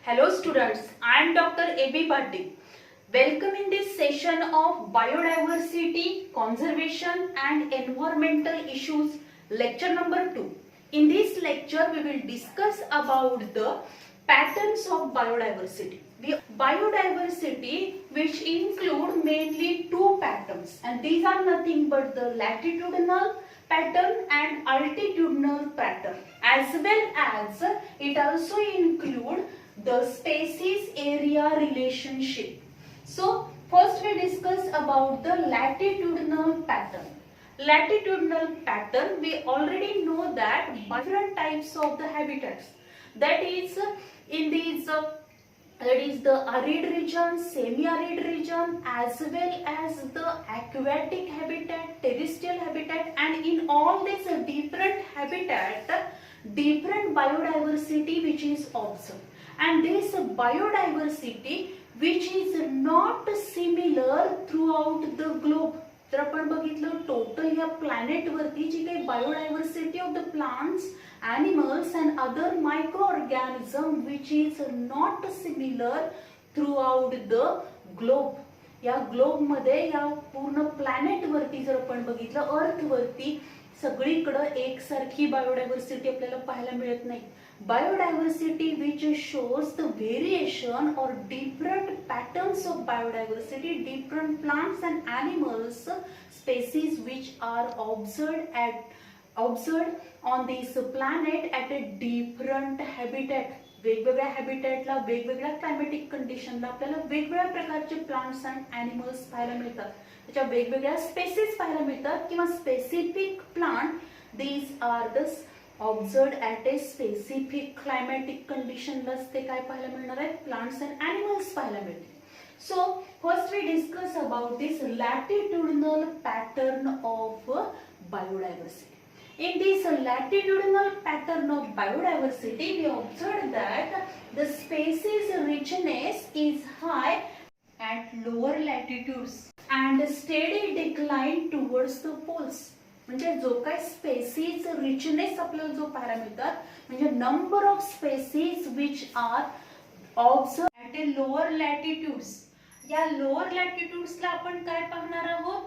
Hello students, I am Dr. A.B. Patil. Welcome in this session of Biodiversity, Conservation and Environmental Issues, lecture number 2. In this lecture, we will discuss about the patterns of biodiversity. Biodiversity which include mainly two patterns, and these are nothing but the latitudinal pattern and altitudinal pattern, as well as it also include the species area relationship. So first we discuss about the latitudinal pattern. Latitudinal pattern, we already know that different types of the habitats, that is in these that is the arid region, semi-arid region, as well as the aquatic habitat, terrestrial habitat, and in all these different habitat, different biodiversity which is observed. And this biodiversity which is not similar throughout the globe. तर आपण बघितलं total या planet वरती जी काही biodiversity of the plants, animals and other microorganism which is not similar throughout the globe. या globe मध्ये या पूर्ण प्लॅनेट वरती जर आपण बघितलं, अर्थ वरती सगळीकडे एकसारखी बायोडायव्हर्सिटी आपल्याला पाहायला मिळत नाही. Biodiversity which shows the variation or different patterns of biodiversity, different plants and animals species which are observed on this planet at a different habitat. वेगवेगळ्या हॅबिटॅटला, वेगवेगळ्या क्लायमॅटिक कंडिशनला आपल्याला वेगवेगळ्या प्रकारचे प्लांट्स अँड ॲनिमल्स पाहायला मिळतात. त्याच्या वेगवेगळ्या स्पेसीज पाहायला मिळतात किंवा specific plant, these are the observed at a specific climatic conditionलाच ते काय पाहायला मिळणार आहे, प्लांट्स अँड ॲनिमल्स पाहायला मिळतील. So first we discuss about this latitudinal pattern of biodiversity. In this latitudinal pattern of biodiversity, we observed that the species richness is high at lower latitudes and steady decline towards the poles. म्हणजे जो काही species richness आपल्याला जो पाहायला मिळतात, म्हणजे number of species which are observe at a lower latitudes. या lower लॅटिट्यूड्सला आपण काय पाहणार आहोत,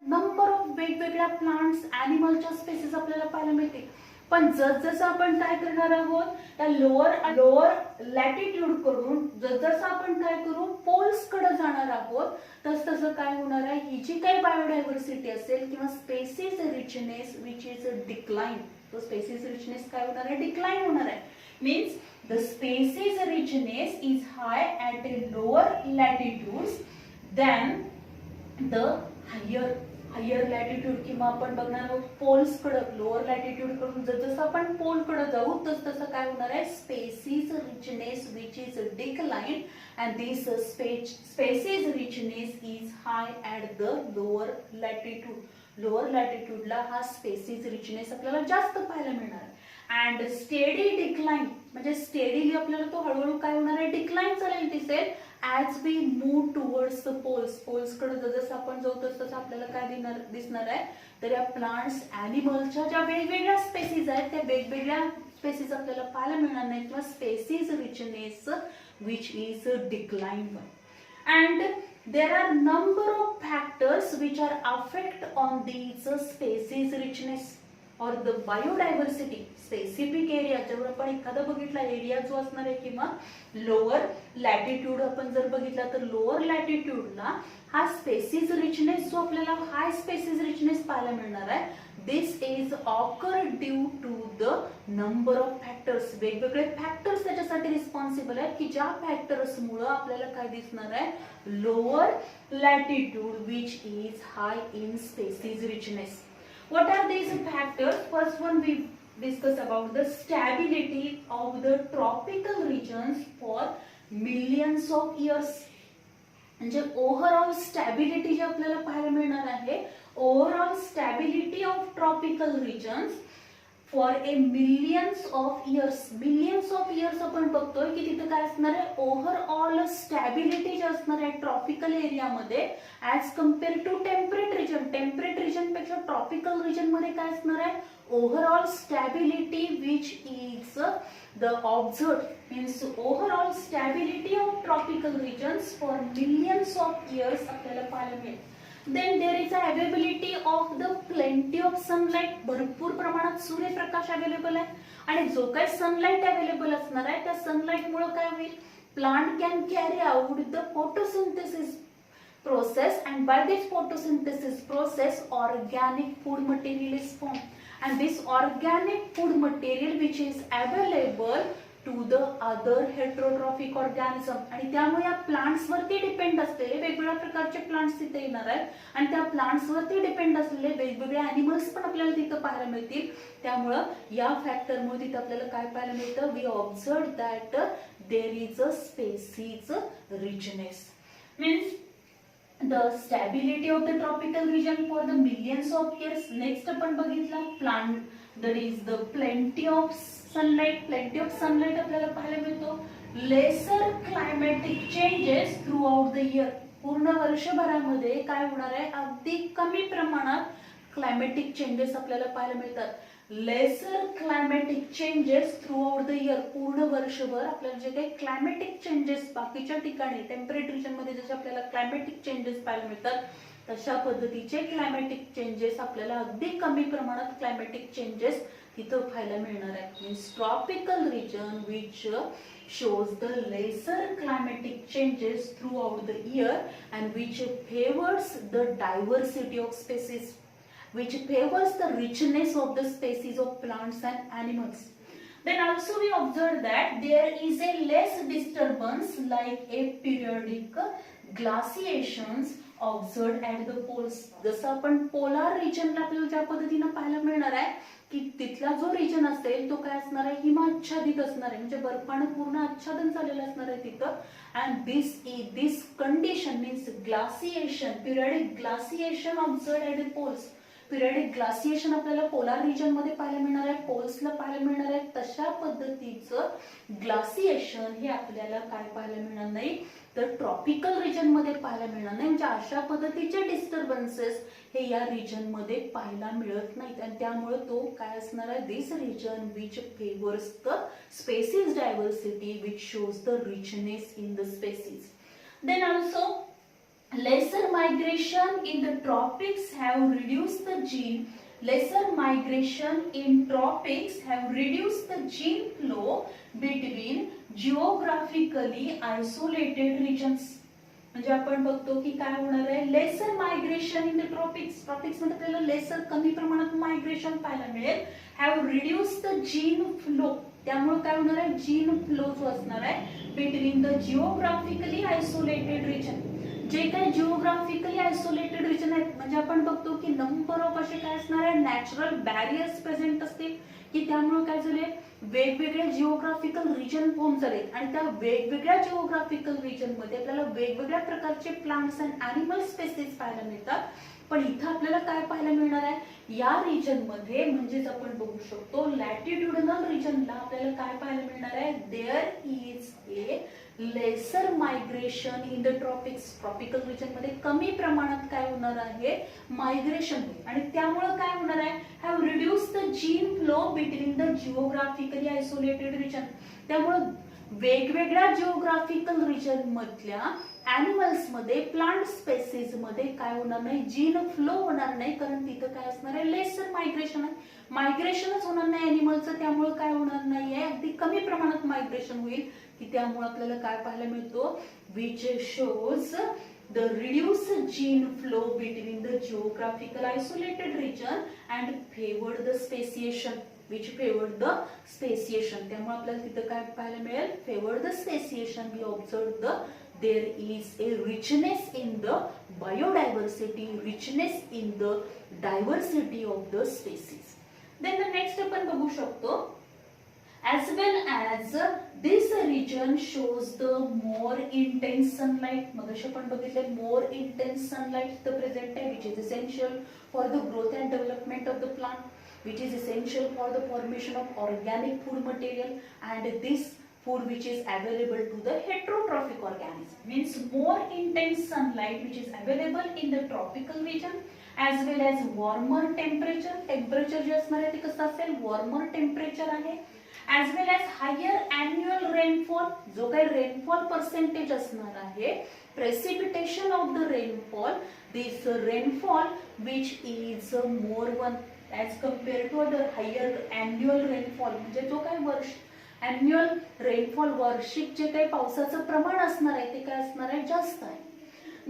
नंबर ऑफ वेगवेगळ्या प्लांट्स, ॲनिमलच्या स्पेसीज आपल्याला पाहायला मिळतील. पण जसजसं आपण काय करणार आहोत, त्या लोअर लॅटिट्यूड करून जसजसं आपण काय करू, पोल्स कडे जाणार आहोत, तसतसं काय होणार आहे, ही जी काही बायोडायव्हर्सिटी असेल किंवा species richness which is decline, तो स्पेसीज रिचनेस काय होणार आहे, डिक्लाइन होणार आहे. Means the species richness is high at a lower latitudes than the higher latitude, किंवा आपण बघणार आहोत पोल्स कडे. लोअर लॅटिट्यूड कडून जसं आपण पोल कडे जाऊ तसं काय होणार आहे, species richness which is decline and this species richness is high at the lower latitude. Lower लॅटिट्यूडला हा स्पेसीज रिचनेस आपल्याला जास्त पाहायला मिळणार आहे. अँड स्टेडी डिक्लाइन, म्हणजे स्टेडीली आपल्याला तो हळूहळू काय होणार आहे, डिक्लाइन चालेल दिसेल as we move towards the poles. Poles कडे जसं आपण जाऊ तसं आपल्याला काय दिसणार आहे, तर या प्लांट्स, ॲनिमल्सच्या ज्या वेगवेगळ्या स्पेसीज आहेत त्या वेगवेगळ्या स्पेसीज आपल्याला पाहायला मिळणार नाही, किंवा species richness which is declined one. And there are number of factors which are affect on these species richness or the biodiversity. Specific area जेव्हा आपण एखादा बघितला एरिया जो असणार आहे, किंवा लोअर लॅटिट्यूड आपण जर बघितला तर लोअर लॅटिट्यूडला हा स्पेसीज रिचनेस जो आपल्याला हाय स्पेसीज रिचनेस पाहायला मिळणार आहे, this is occur due to the number of factors. वेगवेगळे फॅक्टर्स त्याच्यासाठी रिस्पॉन्सिबल आहेत, की ज्या फॅक्टर्स मुळे आपल्याला काय दिसणार आहे, lower latitude which is high in species richness. What are these factors? First one we discuss about the stability of the tropical regions for millions of years. म्हणजे ओव्हरऑल स्टॅबिलिटी जी आपल्याला पाहायला मिळणार आहे, overall stability of tropical regions for a millions of years आपण बघतोय की तिथे काय असणार आहे, ओव्हरऑल स्टॅबिलिटी जे असणार आहे ट्रॉपिकल एरियामध्ये as compared to temperate region पेक्षा ट्रॉपिकल रिजन मध्ये काय असणार आहे, overall stability which is the observe means overall stability of tropical regions for millions of years आपल्याला पाहायला मिळेल. Then there is a availability of the plenty of sunlight, भरपूर प्रमाणात सूर्यप्रकाश अवेलेबल आहे आणि जो काही सनलाइट अवेलेबल असणार आहे त्या सनलाइट मुळे काय होईल, plant can carry out the photosynthesis process and by this photosynthesis process organic food material is formed and this organic food material which is available to the other heterotrophic organism आणि त्यामुळे या plants वरती depend असलेले वेगवेगळ्या प्रकारचे plants तिथे येणार आहेत आणि त्या प्लांट्स वरती डिपेंड असलेले वेगवेगळे अॅनिमल्स पण आपल्याला तिथे पाहायला मिळतील. त्यामुळे या फॅक्टर मुळे तिथे आपल्याला काय पाहायला मिळतं, we observe that there is a species richness means the stability of the tropical region for the millions of years. Next आपण बघितला plant that is the plenty of sunlight आपल्याला पाहायला मिळतो. lesser climatic changes throughout the year, पूर्ण वर्षभरामध्ये काय होणार आहे, अगदी कमी प्रमाणात क्लायमॅटिक चेंजेस आपल्याला पाहायला मिळतात. Lesser climatic changes throughout the year, पूर्ण वर्षभर आपल्याला जे काही क्लायमॅटिक चेंजेस बाकीच्या ठिकाणी टेम्परेट रिजन मध्ये जसे आपल्याला क्लायमॅटिक चेंजेस पाहायला मिळतात तशा पद्धतीचे क्लायमॅटिक चेंजेस आपल्याला अगदी कमी प्रमाणात क्लायमॅटिक चेंजेस तिथं पाहायला मिळणार आहेत. Means tropical region which shows the lesser climatic changes throughout the year and which favors the diversity of species, which favors the richness of the species of plants and animals. Then also we observe that there is a less disturbance like a periodic glaciations observed at the poles. जसं आपण polar रिजनला आपल्याला ज्या पद्धतीने पाहायला मिळणार आहे की तिथला जो रिजन असेल तो काय असणार आहे, हिमाच्छादित असणार आहे म्हणजे बर्फानं पूर्ण आच्छादन झालेलं असणार आहे तिथं. and this condition means glaciation, periodic glaciation observed at the poles. Periodic glaciation आपल्याला पोलार रिजन मध्ये पाहायला मिळणार आहे, पोल्सला पाहायला मिळणार आहे. तशा पद्धतीचं ग्लासिएशन हे आपल्याला काय पाहायला मिळणार नाही तर ट्रॉपिकल रिजन मध्ये पाहायला मिळणार नाही. म्हणजे अशा पद्धतीचे डिस्टर्बन्सेस हे या रिजन मध्ये पाहायला मिळत नाहीत आणि त्यामुळे तो काय असणार आहे, this region which favours the species diversity which shows the richness in the species. Then also lesser migration in the tropics have reduced the gene flow between geographically isolated regions. म्हणजे आपण बघतो की काय होणार आहे, lesser migration in the tropics मध्ये आपल्याला lesser कमी प्रमाणात मायग्रेशन पाहायला मिळेल. Have reduce the gene flow, त्यामुळे काय होणार आहे, जीन फ्लो जो असणार आहे between the geographically isolated region. जे काही जिओग्राफिकली आयसोलेटेड रिजन आहेत म्हणजे आपण बघतो की नंबर ऑफ असे काय असणार आहे, नॅचरल बॅरियर्स प्रेझेंट असतील की त्यामुळे काय झाले, वेगवेगळे जिओग्राफिकल रिजन फॉर्म झाले आणि त्या वेगवेगळ्या जिओग्राफिकल रिजन मध्ये आपल्याला वेगवेगळ्या प्रकारचे प्लांट्स अँड ॲनिमल स्पेसीज पाहायला मिळतात. पण इथं आपल्याला काय पाहायला मिळणार आहे, या रिजन मध्ये म्हणजेच आपण बघू शकतो लॅटिट्यूडनल रिजनला आपल्याला काय पाहायला मिळणार आहे, there is a lesser migration in the tropics. Tropical region मध्ये कमी प्रमाणात काय होणार आहे, मायग्रेशन होईल आणि त्यामुळे काय होणार आहे, have reduce the gene flow between the geographically isolated region. त्यामुळे वेगवेगळ्या जिओग्राफिकल रिजन मधल्या ॲनिमल्स मध्ये प्लांट स्पेसीज मध्ये काय होणार नाही, जीन फ्लो होणार नाही कारण तिथं काय असणार आहे, लेसर मायग्रेशन आहे. मायग्रेशनच होणार नाही ॲनिमलचं, त्यामुळे काय होणार नाहीये, अगदी कमी प्रमाणात मायग्रेशन होईल की त्यामुळे आपल्याला काय पाहायला मिळतो, which shows the reduce gene flow between the geographical isolated region and favoured the speciation which favored the speciation. त्यामुळे आपल्याला तिथं काय पाहायला मिळेल, favored the speciation. We observed the there is a richness in the biodiversity, richness in the diversity of the species. Then the next आपण बघू शकतो as well as this region shows the more intense sunlight. मगाशी आपण बघितले more intense sunlight the present आहे which is essential for the growth and development of the plant. which is essential for the formation of organic food material, and this food which is available to the heterotrophic organism. Means more intense sunlight which is available in the tropical region, as well as warmer temperature. Temperature जे असणार आहे ते कसं असेल, warmer temperature आहे, as well as higher annual rainfall, जो काही rainfall percentage असणार आहे, precipitation of the rainfall, this rainfall which is more one as compared to the higher annual rainfall, म्हणजे जो काही वर्ष annual rainfall वार्षिक जे काही पावसाचं प्रमाण असणार आहे ते काय असणार आहे, जास्त आहे.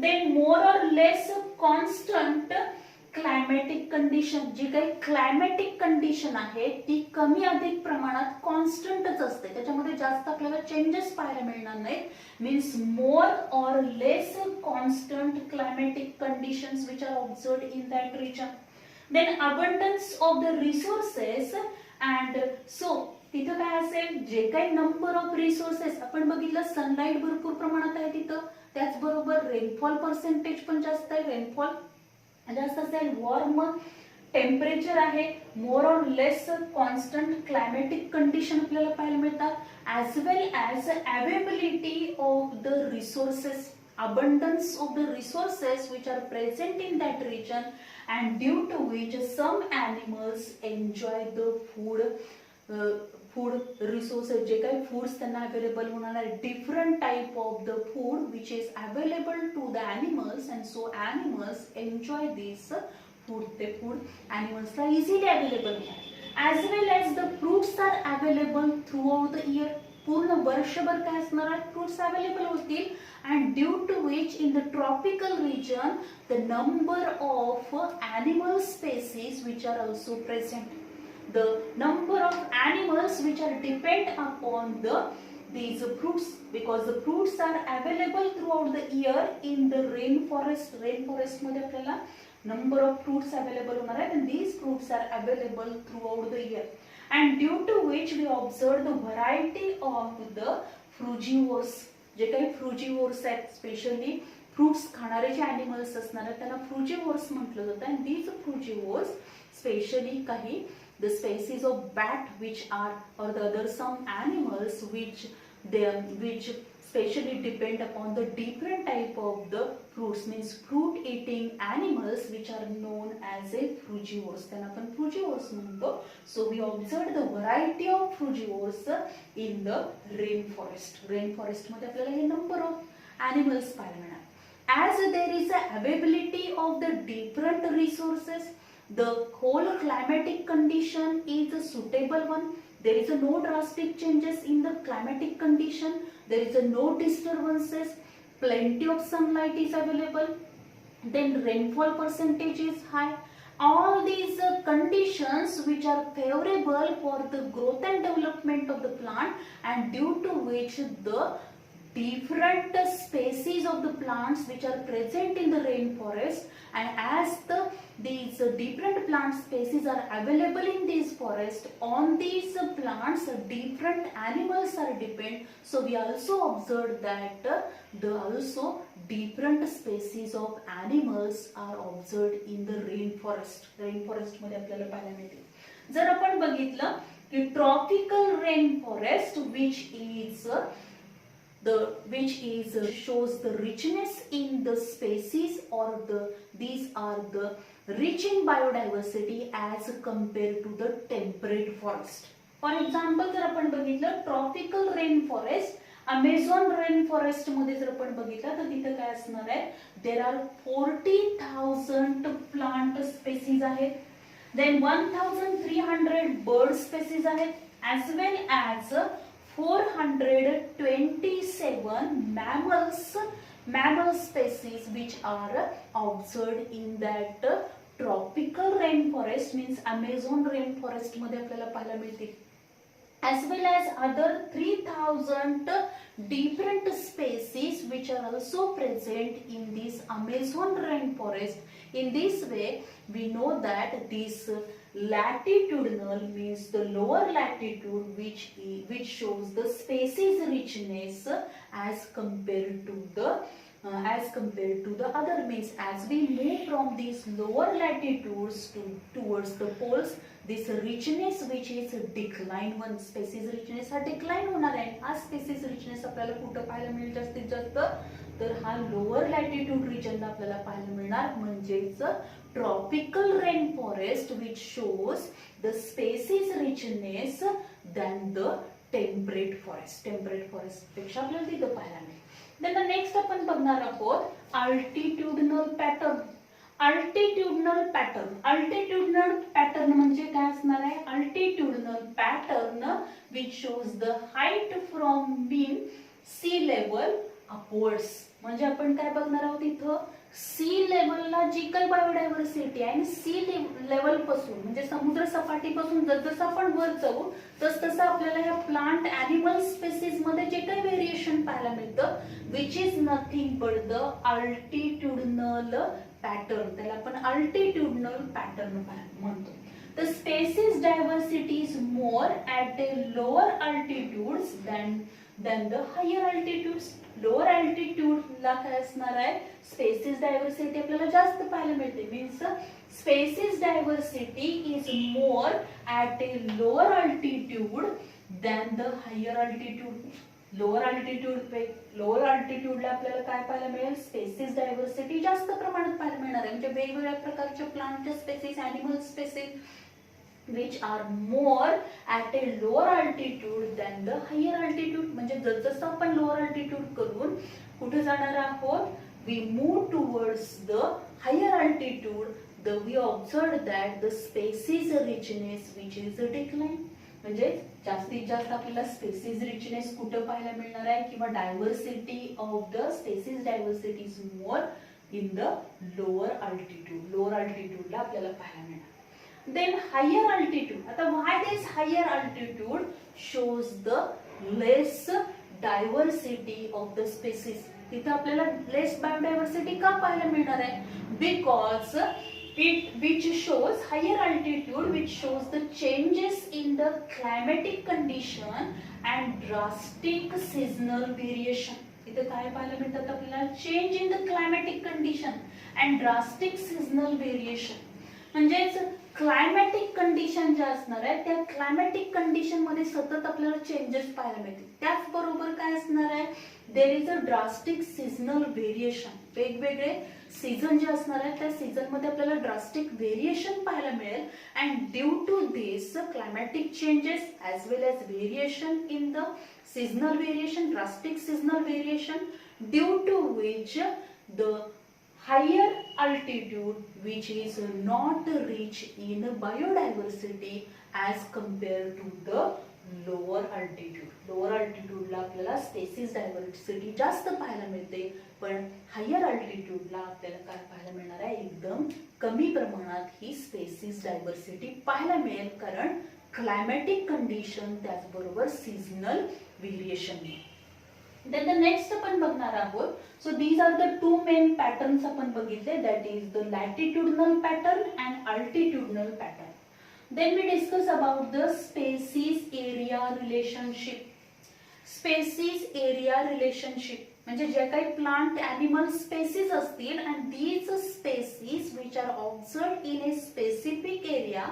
Then more or less constant climatic condition, जी काही क्लायमॅटिक कंडिशन आहे ती कमी अधिक प्रमाणात कॉन्स्टंटच असते, त्याच्यामध्ये जास्त आपल्याला चेंजेस पाहायला मिळणार नाहीत. Means more or less constant climatic conditions which are observed in that region. Then abundance of the resources, and so तिथं काय असेल, जे काही नंबर ऑफ रिसोर्सेस आपण बघितलं, सनलाईट भरपूर प्रमाणात आहे तिथं, त्याचबरोबर रेनफॉल पर्सेंटेज पण जास्त आहे, रेनफॉल जास्त असेल, वॉर्म टेम्परेचर आहे, मोर or less constant climatic condition आपल्याला पाहायला मिळतात, as well as availability of the resources, abundance of the resources which are present in that region, and due to which some animals enjoy the food resources, जे काही foods त्यांना available होणार आहे, different type of the food which is available to the animals, and so animals enjoy this food. ते food एनिमल्सला easily available होणार, as well as the fruits are available throughout the year, पूर्ण वर्षभर काय असणार आहे, fruits available होतील, and due to which in the tropical region the number of animal species which are also present. The number of animals which are depend upon these fruits, because the fruits are available throughout the year in the rainforest. Rainforest मध्ये आपल्याला number of fruits available होणार आहेत, and these fruits are available throughout the year, and due to which we observe the variety of the frugivores. जे काही फ्रुजिवोर्स आहेत, specially fruits खाणारे जे animals असणार आहेत त्यांना फ्रुजिवोर्स म्हटलं जातं, and these frugivores स्पेशली काही the species of bat which are, or the other some animals which specially depend upon the different type of the fruits, means fruit eating animals which are known as a frugivores, त्यांना आपण frugivores म्हणतो. So we observed the variety of frugivores in the rainforest. Rainforest मध्ये आपल्याला हे number of animals पाहायला मिळणार. As there is a availability of the different resources, the whole climatic condition is a suitable one. There is a no drastic changes in the climatic condition. There is a no disturbances. Plenty of sunlight is available. Then rainfall percentage is high. All these conditions which are favorable for the growth and development of the plant, and due to which the different species of the plants which are present in the rainforest, and as these different plant species are available in this forest, on these plants different animals are depend. So we also observed that the also different species of animals are observed in the rainforest. Rainforest मध्ये आपल्याला पाहायला मिळते. जर आपण बघितलं की tropical rainforest which shows the richness in the species, or these are the rich in biodiversity as compared to the temperate forest. For example, जर आपण बघितलं tropical rain forest, Amazon rain forest मध्ये जर आपण बघितलं तर तिथे काय असणार आहे, देर आर 40,000 प्लांट स्पेसीज आहेत, देन 1,300 बर्ड स्पेसीज आहेत, as well as 427 mammal species which are observed in that tropical rainforest, means Amazon rainforest मध्ये आपल्याला पाहायला मिळतील, as well as other 3,000 different species which are also present in this Amazon rainforest. In this way, we know that this latitudinal, means the lower latitude which shows the species richness as compared to the other, means as we move from these lower latitudes towards the poles, this richness which is decline one, species richness हा decline होणार आहे. हा spaces richness आपल्याला कुठं पाहायला मिळेल जास्तीत जास्त, तर हा लोअर लॅटिट्यूड रिजनला आपल्याला पाहायला मिळणार, म्हणजेच tropical rain forest which shows the species richness than the temperate forest. Temperate forest पेक्षा आपल्याला तिथं पाहायला मिळेल. देन नेक्स्ट आपण बघणार आहोत altitudinal pattern. Altitudinal pattern, altitudinal pattern म्हणजे काय असणार आहे? Altitudinal pattern which shows the height from mean sea level upwards. म्हणजे आपण काय बघणार आहोत इथं? सी लेवलला जी काही बायोडायव्हर्सिटी आहे आणि सी लेवल पासून म्हणजे समुद्र सपाटीपासून जसं आपण वर जाऊ तसं आपल्याला या प्लांट ॲनिमल स्पेसिस मध्ये जे काही व्हेरिएशन पाहायला मिळतं which is nothing but the altitudinal pattern. त्याला आपण अल्टिट्यूडनल पॅटर्न म्हणतो. The species diversity is more at a lower altitudes than the higher altitudes. Lower altitude ला काय असणार आहे? स्पेसिस डायव्हर्सिटी आपल्याला जास्त पाहायला मिळते. Means species diversity is more at a lower altitude than the higher altitude. Lower अल्टिट्यूडला आपल्याला काय पाहायला मिळेल? स्पेसिस डायव्हर्सिटी जास्त प्रमाणात पाहायला मिळणार आहे. म्हणजे वेगवेगळ्या प्रकारच्या plant species, animal species which are more at a lower altitude than the higher altitude. म्हणजे जसं आपण लोअर अल्टिट्यूड करून कुठे जाणार आहोत? we move towards the higher altitude, we observe that the species richness which is a decline. म्हणजे जास्तीत जास्त आपल्याला स्पेसिस रिचनेस कुठे पाहायला मिळणार आहे किंवा diversity of the species diversity is more in the lower altitude. Lower अल्टिट्यूडला आपल्याला पाहायला मिळणार. Then higher altitude. आता why this higher altitude shows the less diversity of the species. तिथे आपल्याला less biodiversity का पाहायला मिळणार आहे? Because which shows higher altitude which shows the changes in the climatic condition and drastic seasonal variation. इथे काय पाहायला मिळतात आपल्याला? Change in the climatic condition and drastic seasonal variation. म्हणजेच क्लायमॅटिक कंडिशन ज्या असणार आहे त्या क्लायमॅटिक कंडिशन मध्ये सतत आपल्याला चेंजेस पाहायला मिळतील. त्याचबरोबर काय असणार आहे? There is a drastic seasonal variation. वेगवेगळे सीझन जे असणार आहे त्या सीझन मध्ये आपल्याला ड्रास्टिक व्हेरिएशन पाहायला मिळेल. And due to this climatic changes as well as variation in the seasonal variation, drastic seasonal variation, due to which the higher altitude which is not rich in biodiversity as compared to the lower altitude. lower altitude ला आपल्याला spaces diversity जास्त पाहायला मिळते, पण higher altitude ला आपल्याला काय पाहायला मिळणार आहे? एकदम कमी प्रमाणात ही स्पेसिस डायव्हर्सिटी पाहायला मिळेल, कारण क्लायमॅटिक कंडिशन त्याचबरोबर seasonal variation. Then the next आपण बघणार आहोत. So these are the two main patterns आपण बघितले, that is the latitudinal pattern and altitudinal pattern. Then we discuss about the species area relationship. Species area relationship म्हणजे जे काही plant animal spaces असतील and these species which are observed in a specific area,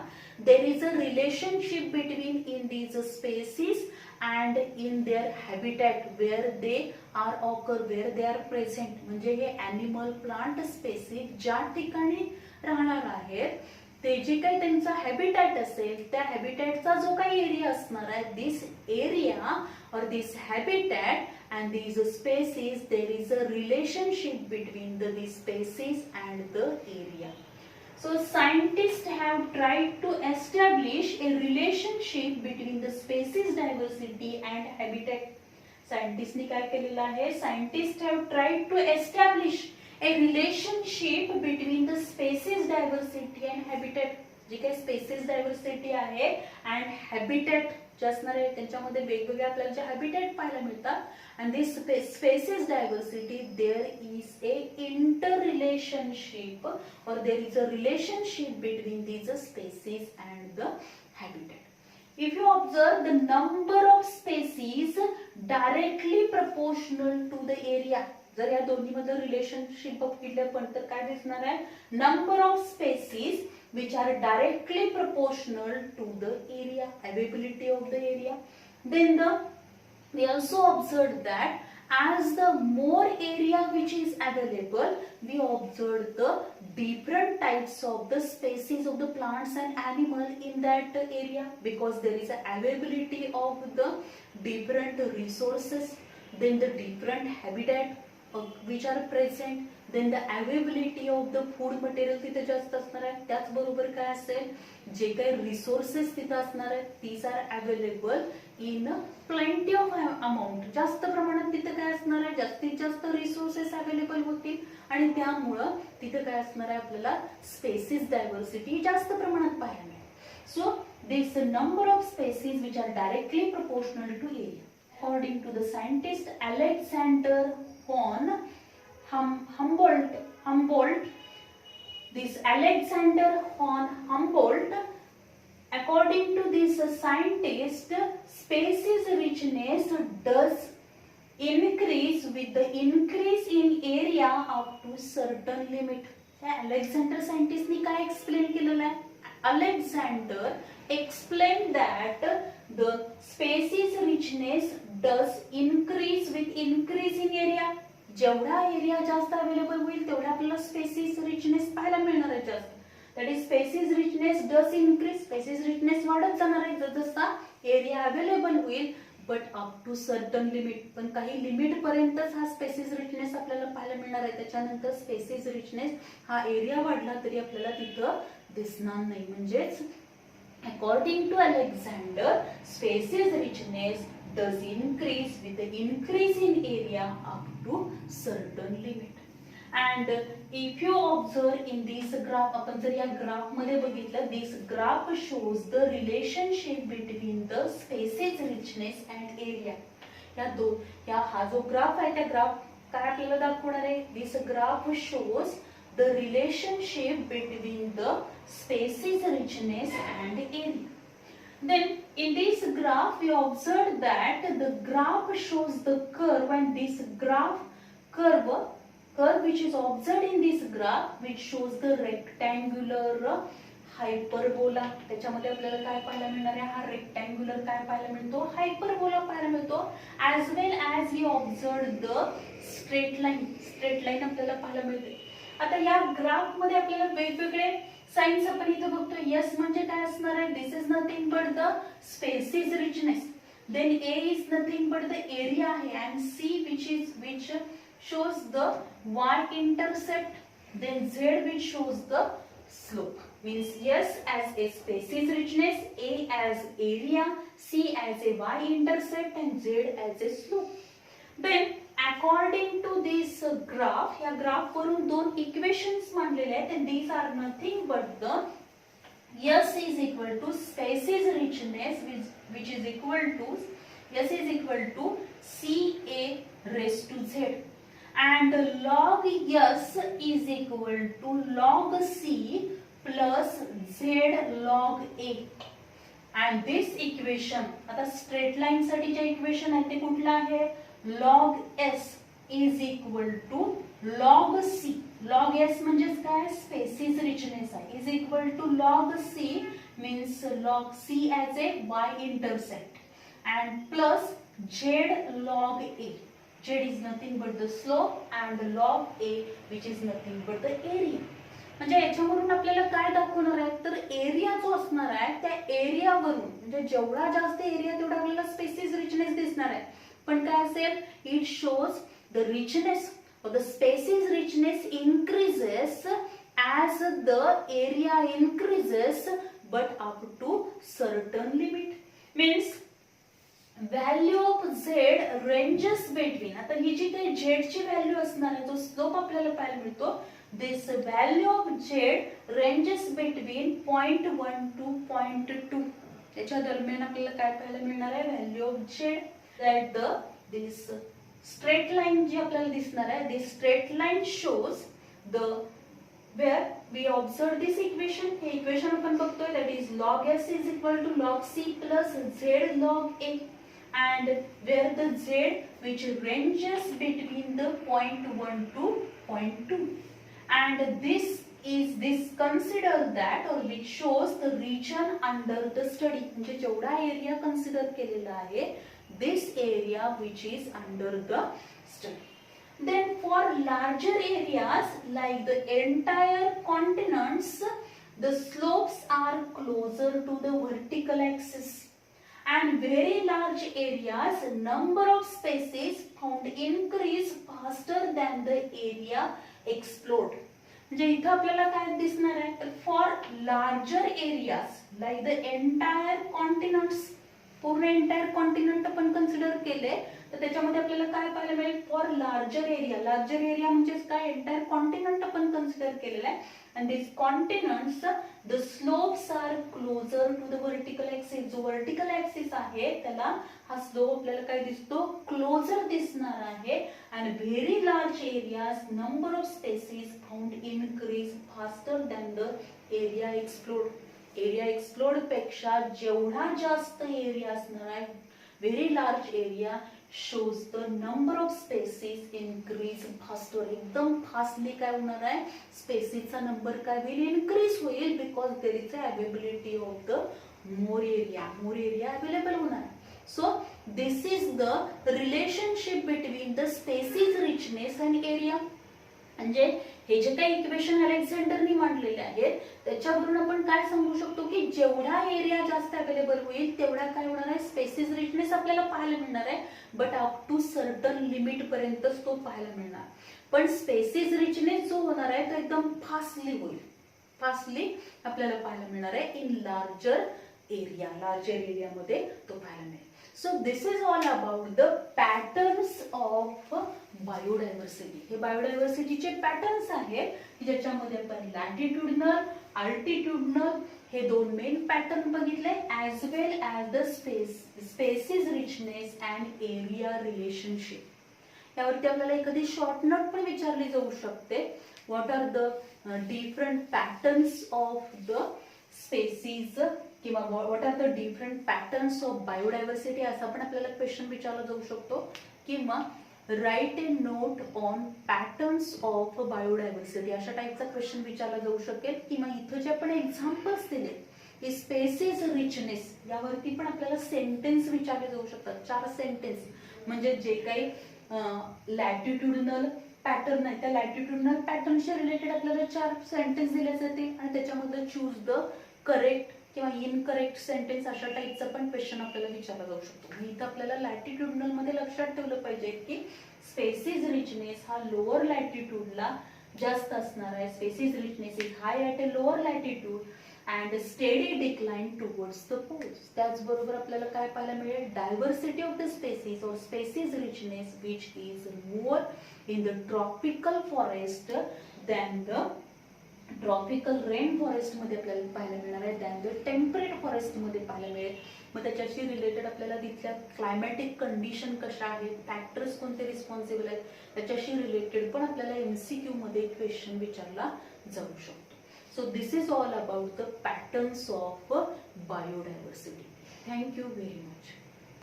there is a relationship between in these species and in their habitat where they are occur, where they are present. म्हणजे हे animal plant spaces ज्या ठिकाणी राहणार आहेत ते जे काही त्यांचा हॅबिटॅट असेल त्या हॅबिटॅटचा जो काही एरिया असणार आहे, दिस area or this habitat and these species, there is a relationship between these species and the area. So scientists have tried to establish a relationship between the species diversity and habitat. Scientists ने काय केलेलं आहे? Scientists have tried to establish a relationship between the species diversity and habitat. जी काही spaces diversity आहे and habitat जे असणार आहे त्यांच्यामध्ये वेगवेगळे आपल्याला जे हॅबिटॅट पाहायला मिळतात. And this species diversity there is a inter relationship और there is a relationship between these species and the habitat. If you observe the number of species directly proportional to the area, जर या दोन्ही मधलं relationship बघितलं पण तर काय दिसणार आहे, number of species which are directly proportional to the area, availability of the area. Then we also observed that as the more area which is available, we observed the different types of the species of the plants and animal in that area, because there is a availability of the different resources, then the different habitat which are present, then the availability of the food material तिथे जास्त असणार आहे. त्याचबरोबर काय असेल, जे काही resources तिथे असणार आहेत these are available in plenty of amount, जास्त प्रमाणात तिथे काय असणार आहे, जास्तीत जास्त रिसोर्सेस अवेलेबल होतील आणि त्यामुळं तिथे काय असणार आहे, आपल्याला स्पेसिस डायव्हर्सिटी जास्त प्रमाणात पाहायला मिळेल. So this number of species which are directly proportional to area. According to the scientist Alexander von Humboldt, this Alexander von Humboldt, according to this scientist, species richness does increase with the increase in area up to certain limit. Alexander scientist ने काय explain केलेलं आहे? Alexander explained that the species richness does increase with increase in area. जेवढा area जास्त available होईल तेवढा आपल्याला species richness पाहायला मिळणार आहे जास्त. That is species richness does increase, species richness वाढत जाणार आहे जसा एरिया अवेलेबल होईल, but up to certain limit, पण काही लिमिट पर्यंतच हा स्पेसिस रिचनेस आपल्याला पाहायला मिळणार आहे. त्याच्यानंतर स्पेसिस रिचनेस हा एरिया वाढला तरी आपल्याला तिथं दिसणार नाही. म्हणजेच according to Alexander, species richness does increase with the increase in area up to certain limit. And if you observe in this graph, आपण जर या ग्राफ मध्ये बघितलं, this graph shows the relationship between the species richness and area. हा जो graph आहे त्या graph काय आपल्याला दाखवणार आहे, this graph shows the relationship between the species richness and area. Then in this graph we observed that the graph shows the curve, and this curve which is observed in this graph which shows the rectangular hyperbola. त्याच्यामध्ये आपल्याला काय पाहायला मिळणार आहे, हा rectangular काय पाहायला मिळतो, हायपरबोला पाहायला मिळतो. as well as we observed the straight line आपल्याला पाहायला मिळते. आता या ग्राफ मध्ये आपल्याला वेगवेगळे साइन्स आपण इथे बघतो. यस म्हणजे काय असणार आहे, this is nothing but the species richness, then A is nothing but the area आहे, and C which shows the y intercept, then z which shows the slope. Means yes as a species richness, a as area, c as a y intercept and z as a slope. Then according to this graph, या graph वरून दोन equations मांडलेले आहेत, and these are nothing but the S is equal to species richness which is equal to S is equal to CA raised to Z, and log S is equal to log C plus Z log A. And this equation, आता straight line साठी जे equation आहे ते कुठलं आहे, log S is equal to log C. log S म्हणजेच काय, spaces richness आहे, is equal to log C means log C as a y intercept, and plus Z log A. Z is nothing but the slope and log A which is nothing but the area. म्हणजे याच्यावरून आपल्याला काय दाखवणार आहे, तर area जो असणार आहे त्या एरियावरून, म्हणजे जेवढा जास्त एरिया तेवढा आपल्याला स्पेसिस रिचनेस दिसणार आहे. पण काय असेल, it shows the richness or the species richness increases as the area increases but up to certain limit. Means value of z ranges between, आता ही जी काही z ची व्हॅल्यू असणार आहे, जो स्लोप आपल्याला पाहायला मिळतो, this value of z ranges between 0.1 to 0.2. त्याच्या दरम्यान आपल्याला काय पाहायला मिळणार आहे, value of z, that this straight line जी आपल्याला दिसणार आहे, this straight line shows the where we observe this equation. हे इक्वेशन आपण बघतोय, that is log S is equal to log C plus Z log A. and where the Z which ranges between the point 1 to point 2, and this consider that or which shows the region under the study, म्हणजे जेवढा area consider केलेला आहे this area which is under the study. Then for larger areas like the entire continents, the slopes are closer to the vertical axis, and very large areas number of species found increase faster than the area explored. म्हणजे इथं आपल्याला काय दिसणार आहे तर for larger areas like the entire continents, पूर्ण entire continent आपण consider केले तर त्याच्यामध्ये आपल्याला काय पाहायला मिळेल फॉर लार्जर एरिया म्हणजे काय एंटायर कॉन्टिनेंट आपण कन्सिडर केलेलं आहे and these continents the slopes are closer to the vertical axis. जो vertical axis आहे त्याला हा स्लोप आपल्याला काय दिसतो क्लोजर दिसणार आहे and very large areas number of species found increase faster than the area explored. Area explored पेक्षा जेवढा जास्त एरिया असणार आहे very large area shows the number of species increase faster. एकदम फास्टली काय होणार आहे स्पेसीसचा नंबर काय होईल इनक्रीज होईल because there is availability of the more area available होणार आहे. So this is the relationship between the species richness and area. म्हणजे हे जे काही इक्वेशन अलेक्झांडरनी मांडलेले आहेत त्याच्यावरून आपण काय समजू शकतो की जेवढा एरिया जास्त अवेलेबल होईल तेवढा काय होणार आहे स्पेसिस रिचनेस आपल्याला पाहायला मिळणार आहे but up to certain limit पर्यंतच तो पाहायला मिळणार. पण स्पेसिस रिचनेस जो होणार आहे तो एकदम फास्टली होईल, फास्टली आपल्याला पाहायला मिळणार आहे इन लार्जर एरियामध्ये तो पाहायला मिळेल. So this is all about the patterns of biodiversity. हे बायोडायव्हर्सिटीचे पॅटर्न्स आहेत ज्याच्यामध्ये आपण लॅटिट्यूडनल, अल्टिट्यूडनल हे दोन मेन पॅटर्न बघितले as well as the species richness and area relationship. यावरती आपल्याला एखादी शॉर्ट नोट पण विचारली जाऊ शकते. What are the different patterns of the species किंवा what are the different patterns of biodiversity असं पण आपल्याला क्वेश्चन विचारला जाऊ शकतो. किंवा write a note on patterns of biodiversity अशा टाईपचा क्वेश्चन विचारला जाऊ शकेल. किंवा इथं जे आपण एक्झाम्पल्स दिले की स्पेसिस रिचनेस यावरती पण आपल्याला सेंटेन्स विचारले जाऊ शकतात. 4 सेंटेन्स म्हणजे जे काही लॅटिट्यूडनल पॅटर्न आहे त्या लॅटिट्यूडनल पॅटर्नशी रिलेटेड आपल्याला 4 सेंटेन्स दिले जातील आणि त्याच्यामध्ये चूज द करेक्ट किंवा इनकरेक्ट सेंटेन्स अशा टाईपचा पण क्वेश्चन आपल्याला विचारला जाऊ शकतो. आणि इथं आपल्याला लॅटिट्यूडनल मध्ये लक्षात ठेवलं पाहिजे की स्पेसिस रिचनेस हा लोअर लॅटिट्यूडला जास्त असणार आहे. Species richness is high at a lower latitude and steady decline towards the poles. त्याचबरोबर आपल्याला काय पाहायला मिळेल डायव्हर्सिटी ऑफ द स्पेसिस और species richness which is more in the tropical forest than the tropical rain forest मध्ये आपल्याला पाहायला मिळणार आहे दॅन द टेम्परेट फॉरेस्ट मध्ये पाहायला मिळेल. मग त्याच्याशी रिलेटेड आपल्याला तिथल्या क्लायमॅटिक कंडिशन कशा आहेत, फॅक्टर्स कोणते रिस्पॉन्सिबल आहेत त्याच्याशी रिलेटेड पण आपल्याला MCQ मध्ये क्वेश्चन विचारला जाऊ शकतो. So this is all about the patterns of biodiversity. Thank you very much.